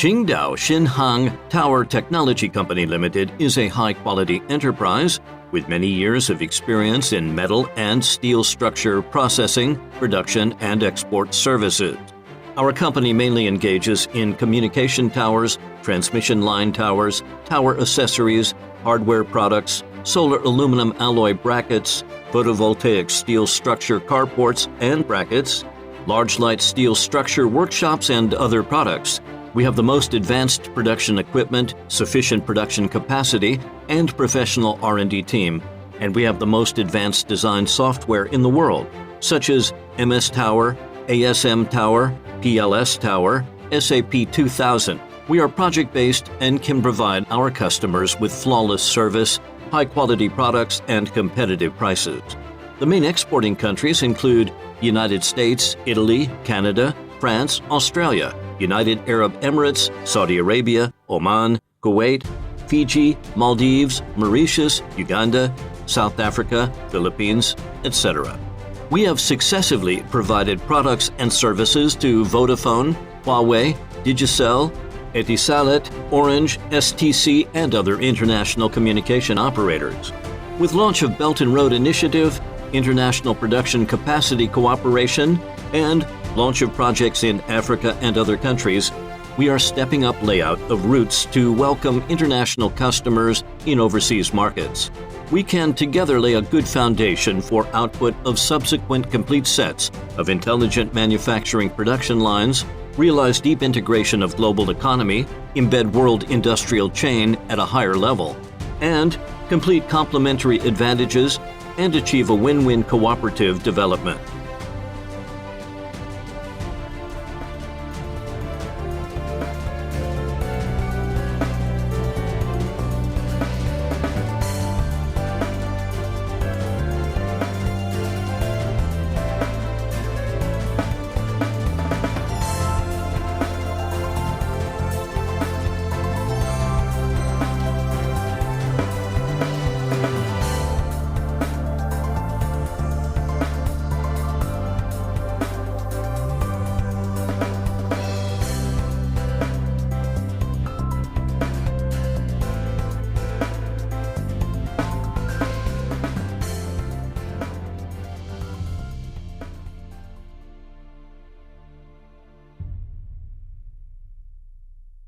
Qingdao Xinhang Tower Technology Company Limited is a high-quality enterprise with many years of experience in metal and steel structure processing, production, and export services. Our company mainly engages in communication towers, transmission line towers, tower accessories, hardware products, solar aluminum alloy brackets, photovoltaic steel structure carports and brackets, large light steel structure workshops, and other products. We have the most advanced production equipment, sufficient production capacity, and professional R&D team, and we have the most advanced design software in the world, such as MS Tower, ASM Tower, PLS Tower, SAP 2000. We are project-based and can provide our customers with flawless service, high-quality products, and competitive prices. The main exporting countries include the United States, Italy, Canada, France, Australia, United Arab Emirates, Saudi Arabia, Oman, Kuwait, Fiji, Maldives, Mauritius, Uganda, South Africa, Philippines, etc. We have successively provided products and services to Vodafone, Huawei, Digicel, Etisalat, Orange, STC, and other international communication operators. With launch of Belt and Road Initiative, international production capacity cooperation, and launch of projects in Africa and other countries, we are stepping up layout of routes to welcome international customers in overseas markets. We can together lay a good foundation for output of subsequent complete sets of intelligent manufacturing production lines, realize deep integration of global economy, embed world industrial chain at a higher level, and complete complementary advantages and achieve a win-win cooperative development.